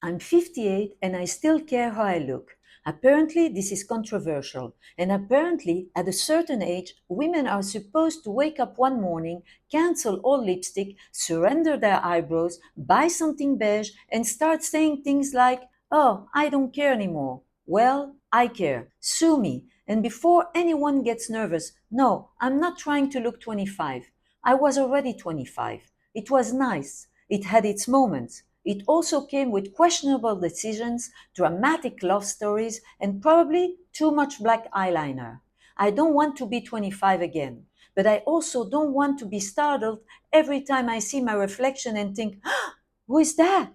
I'm 58 and I still care how I look. Apparently, this is controversial. And apparently, at a certain age, women are supposed to wake up one morning, cancel all lipstick, surrender their eyebrows, buy something beige, and start saying things like, "Oh, I don't care anymore." Well, I care. Sue me. And before anyone gets nervous, no, I'm not trying to look 25. I was already 25. It was nice. It had its moments. It also came with questionable decisions, dramatic love stories, and probably too much black eyeliner. I don't want to be 25 again, but I also don't want to be startled every time I see my reflection and think, who is that?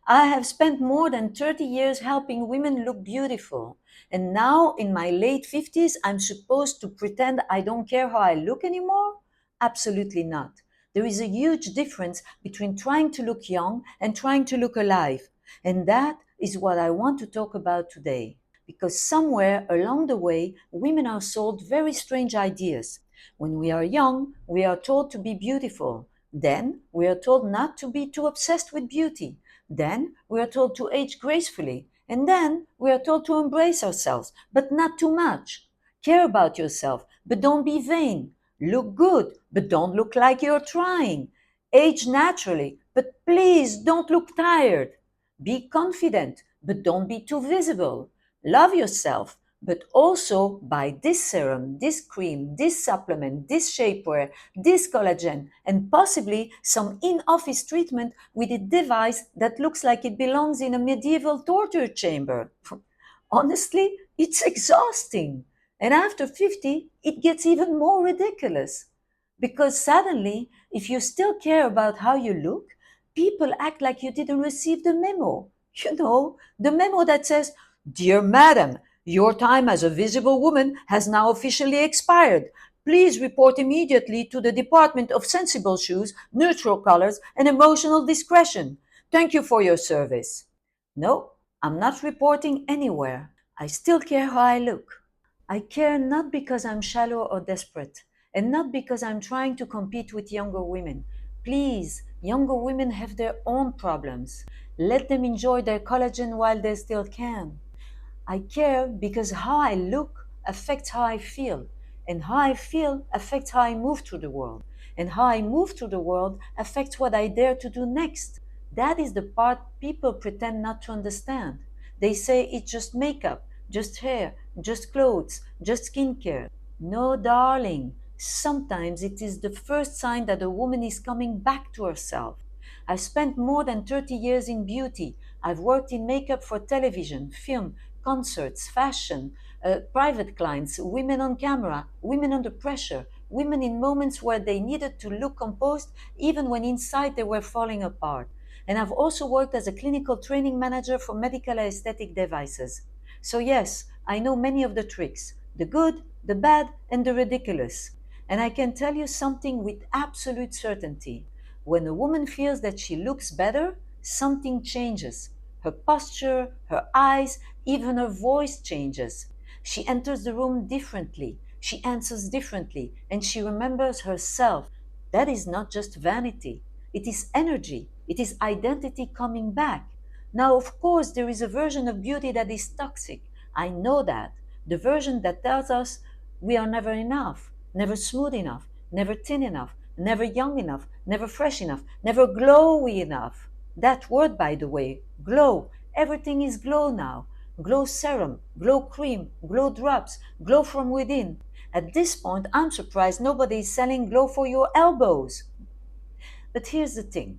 I have spent more than 30 years helping women look beautiful. And now, in my late 50s, I'm supposed to pretend I don't care how I look anymore? Absolutely not. There is a huge difference between trying to look young and trying to look alive. And that is what I want to talk about today. Because somewhere along the way, women are sold very strange ideas. When we are young, we are told to be beautiful. Then we are told not to be too obsessed with beauty. Then we are told to age gracefully. And then we are told to embrace ourselves, but not too much. Care about yourself, but don't be vain. Look good, but don't look like you're trying. Age naturally, but please don't look tired. Be confident, but don't be too visible. Love yourself, but also buy this serum, this cream, this supplement, this shapewear, this collagen, and possibly some in office treatment with a device that looks like it belongs in a medieval torture chamber. Honestly, it's exhausting. And after 50, it gets even more ridiculous. Because suddenly, if you still care about how you look, people act like you didn't receive the memo. You know, the memo that says, "Dear Madam, your time as a visible woman has now officially expired. Please report immediately to the Department of Sensible Shoes, Neutral Colors, and Emotional Discretion. Thank you for your service." No, I'm not reporting anywhere. I still care how I look. I care not because I'm shallow or desperate, and not because I'm trying to compete with younger women. Please, younger women have their own problems. Let them enjoy their collagen while they still can. I care because how I look affects how I feel, and how I feel affects how I move through the world, and how I move through the world affects what I dare to do next. That is the part people pretend not to understand. They say it's just makeup, just hair, just clothes, just skincare. No, darling. Sometimes it is the first sign that a woman is coming back to herself. I've spent more than 30 years in beauty. I've worked in makeup for television, film, concerts, fashion, private clients, women on camera, women under pressure, women in moments where they needed to look composed even when inside they were falling apart. And I've also worked as a clinical training manager for medical aesthetic devices. So, yes, I know many of the tricks, the good, the bad, and the ridiculous. And I can tell you something with absolute certainty. When a woman feels that she looks better, something changes. Her posture, her eyes, even her voice changes. She enters the room differently. She answers differently, and she remembers herself. That is not just vanity. It is energy. It is identity coming back. Now, of course, there is a version of beauty that is toxic. I know that. The version that tells us we are never enough, never smooth enough, never thin enough, never young enough, never fresh enough, never glowy enough. That word, by the way, glow. Everything is glow now. Glow serum, glow cream, glow drops, glow from within. At this point, I'm surprised nobody is selling glow for your elbows. But here's the thing.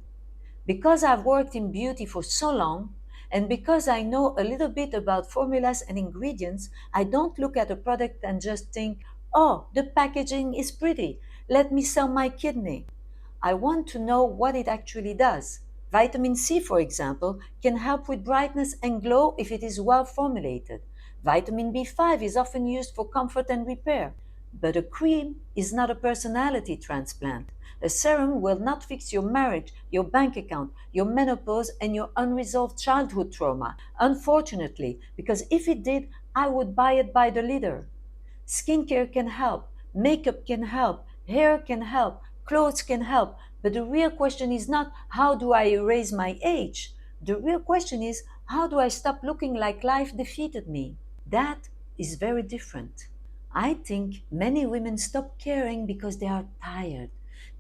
Because I've worked in beauty for so long, and because I know a little bit about formulas and ingredients, I don't look at a product and just think, oh, the packaging is pretty. Let me sell my kidney. I want to know what it actually does. Vitamin C, for example, can help with brightness and glow if it is well formulated. Vitamin B5 is often used for comfort and repair. But a cream is not a personality transplant. A serum will not fix your marriage, your bank account, your menopause, and your unresolved childhood trauma. Unfortunately, because if it did, I would buy it by the liter. Skincare can help, makeup can help, hair can help, clothes can help. But the real question is not how do I erase my age? The real question is, how do I stop looking like life defeated me? That is very different. I think many women stop caring because they are tired.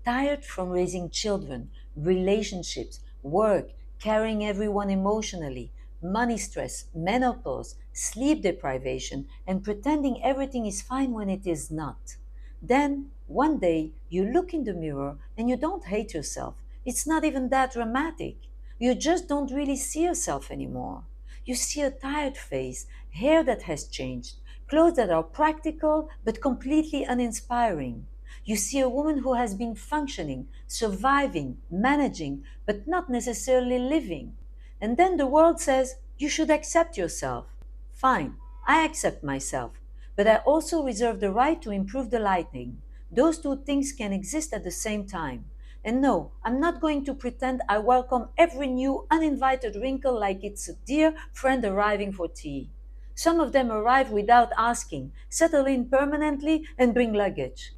Tired from raising children, relationships, work, carrying everyone emotionally, money stress, menopause, sleep deprivation, and pretending everything is fine when it is not. Then, one day, you look in the mirror and you don't hate yourself. It's not even that dramatic. You just don't really see yourself anymore. You see a tired face, hair that has changed, clothes that are practical but completely uninspiring. You see a woman who has been functioning, surviving, managing, but not necessarily living. And then the world says, you should accept yourself. Fine, I accept myself, but I also reserve the right to improve the lighting. Those two things can exist at the same time. And no, I'm not going to pretend I welcome every new uninvited wrinkle like it's a dear friend arriving for tea. Some of them arrive without asking, settle in permanently, and bring luggage.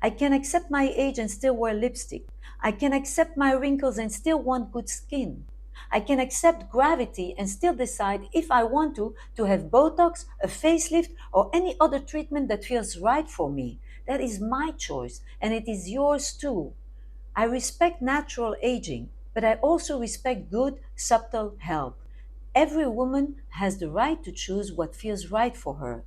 I can accept my age and still wear lipstick. I can accept my wrinkles and still want good skin. I can accept gravity and still decide if I want to have Botox, a facelift, or any other treatment that feels right for me. That is my choice, and it is yours too. I respect natural aging, but I also respect good, subtle help. Every woman has the right to choose what feels right for her.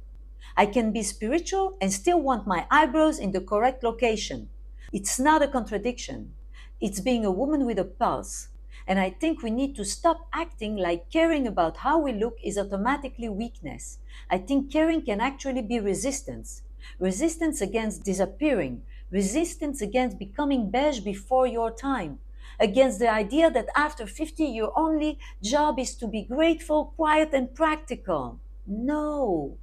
I can be spiritual and still want my eyebrows in the correct location. It's not a contradiction. It's being a woman with a pulse. And I think we need to stop acting like caring about how we look is automatically weakness. I think caring can actually be resistance. Resistance against disappearing. Resistance against becoming beige before your time. Against the idea that after 50 your only job is to be grateful, quiet, and practical. No.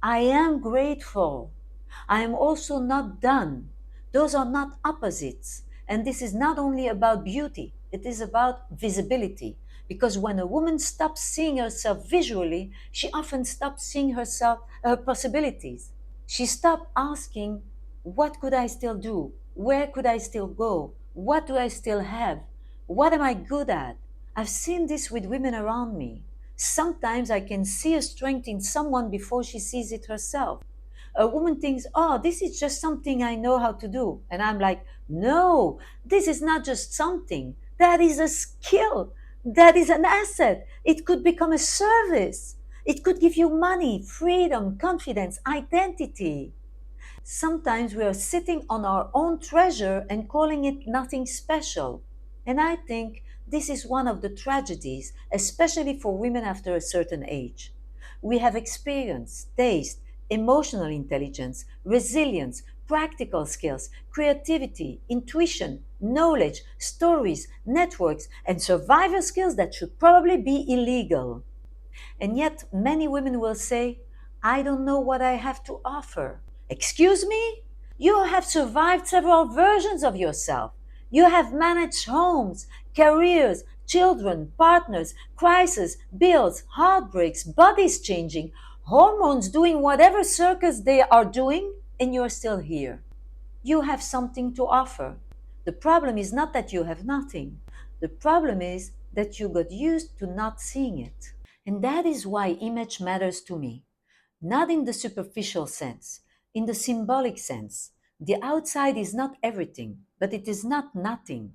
I am grateful. I am also not done. Those are not opposites. And this is not only about beauty, it is about visibility. Because when a woman stops seeing herself visually, she often stops seeing her possibilities. She stopped asking, what could I still do? Where could I still go? What do I still have? What am I good at? I've seen this with women around me. Sometimes I can see a strength in someone before she sees it herself. A woman thinks, oh, this is just something I know how to do. And I'm like, no, this is not just something. That is a skill. That is an asset. It could become a service. It could give you money, freedom, confidence, identity. Sometimes we are sitting on our own treasure and calling it nothing special. And I think this is one of the tragedies, especially for women after a certain age. We have experience, taste, emotional intelligence, resilience, practical skills, creativity, intuition, knowledge, stories, networks, and survival skills that should probably be illegal. And yet, many women will say, I don't know what I have to offer. Excuse me? You have survived several versions of yourself. You have managed homes, careers, children, partners, crises, bills, heartbreaks, bodies changing, hormones doing whatever circus they are doing, and you're still here. You have something to offer. The problem is not that you have nothing. The problem is that you got used to not seeing it. And that is why image matters to me. Not in the superficial sense, in the symbolic sense. The outside is not everything, but it is not nothing.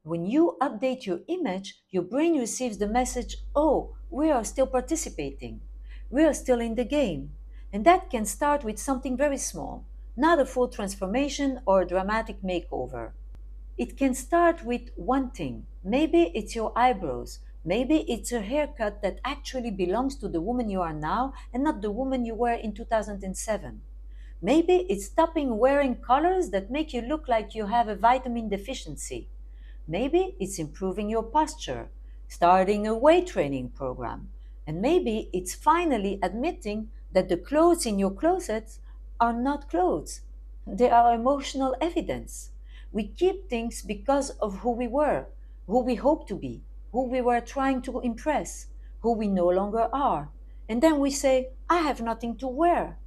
When you update your image, your brain receives the message, oh, we are still participating. We are still in the game. And that can start with something very small, not a full transformation or a dramatic makeover. It can start with one thing. Maybe it's your eyebrows. Maybe it's a haircut that actually belongs to the woman you are now and not the woman you were in 2007. Maybe it's stopping wearing colors that make you look like you have a vitamin deficiency. Maybe it's improving your posture, starting a weight training program. And maybe it's finally admitting that the clothes in your closets are not clothes. They are emotional evidence. We keep things because of who we were, who we hope to be, who we were trying to impress, who we no longer are. And then we say, I have nothing to wear.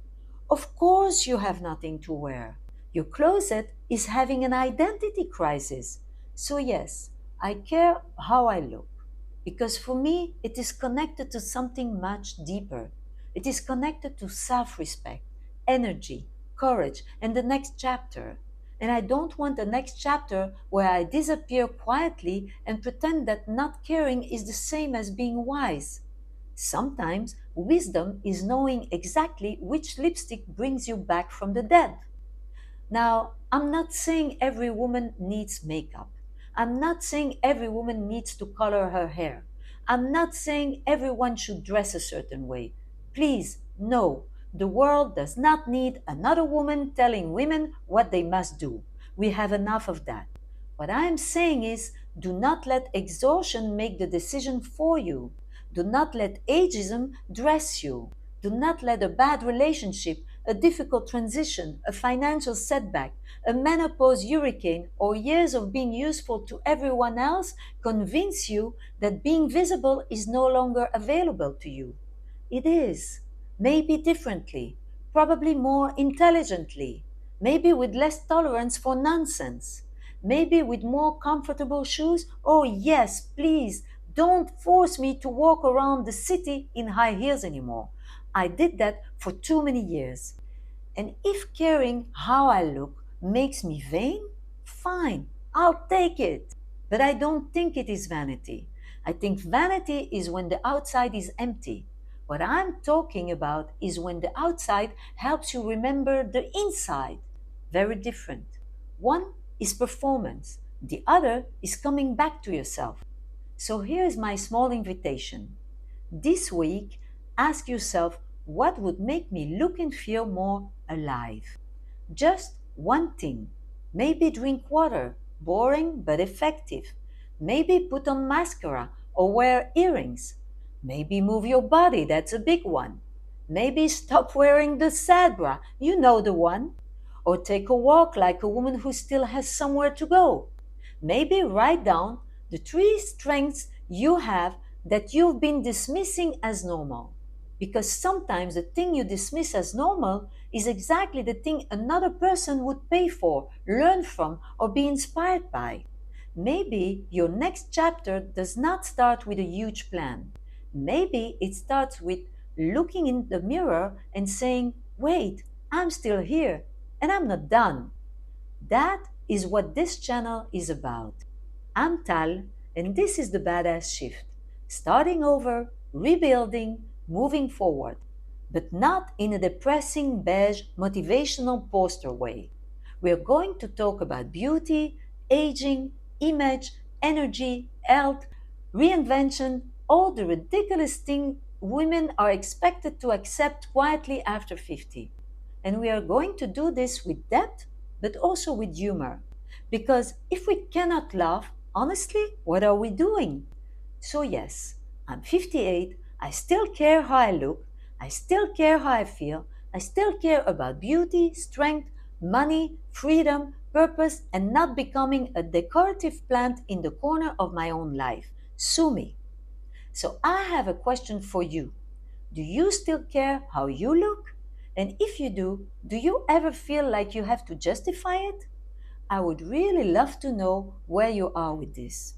Of course, you have nothing to wear. Your closet is having an identity crisis. So, yes, I care how I look. Because for me, it is connected to something much deeper. It is connected to self respect, energy, courage, and the next chapter. And I don't want the next chapter where I disappear quietly and pretend that not caring is the same as being wise. Sometimes wisdom is knowing exactly which lipstick brings you back from the dead. Now, I'm not saying every woman needs makeup. I'm not saying every woman needs to color her hair. I'm not saying everyone should dress a certain way. Please, no. The world does not need another woman telling women what they must do. We have enough of that. What I am saying is do not let exhaustion make the decision for you. Do not let ageism dress you. Do not let a bad relationship, a difficult transition, a financial setback, a menopause hurricane, or years of being useful to everyone else convince you that being visible is no longer available to you. It is. Maybe differently, probably more intelligently, maybe with less tolerance for nonsense, maybe with more comfortable shoes. Oh, yes, please, don't force me to walk around the city in high heels anymore. I did that for too many years. And if caring how I look makes me vain, fine, I'll take it. But I don't think it is vanity. I think vanity is when the outside is empty. What I'm talking about is when the outside helps you remember the inside. Very different. One is performance, the other is coming back to yourself. So here's my small invitation. This week, ask yourself what would make me look and feel more alive. Just one thing. Maybe drink water, boring but effective. Maybe put on mascara or wear earrings. Maybe move your body, that's a big one. Maybe stop wearing the sad bra, you know the one. Or take a walk like a woman who still has somewhere to go. Maybe write down the three strengths you have that you've been dismissing as normal. Because sometimes the thing you dismiss as normal is exactly the thing another person would pay for, learn from, or be inspired by. Maybe your next chapter does not start with a huge plan. Maybe it starts with looking in the mirror and saying, wait, I'm still here and I'm not done. That is what this channel is about. I'm Tal, and this is the Badass Shift. Starting over, rebuilding, moving forward, but not in a depressing beige motivational poster way. We're going to talk about beauty, aging, image, energy, health, reinvention, all the ridiculous things women are expected to accept quietly after 50. And we are going to do this with depth, but also with humor. Because if we cannot laugh, honestly, what are we doing? So, yes, I'm 58, I still care how I look, I still care how I feel, I still care about beauty, strength, money, freedom, purpose, and not becoming a decorative plant in the corner of my own life. Sue me. So, I have a question for you. Do you still care how you look? And if you do you ever feel like you have to justify it? I would really love to know where you are with this.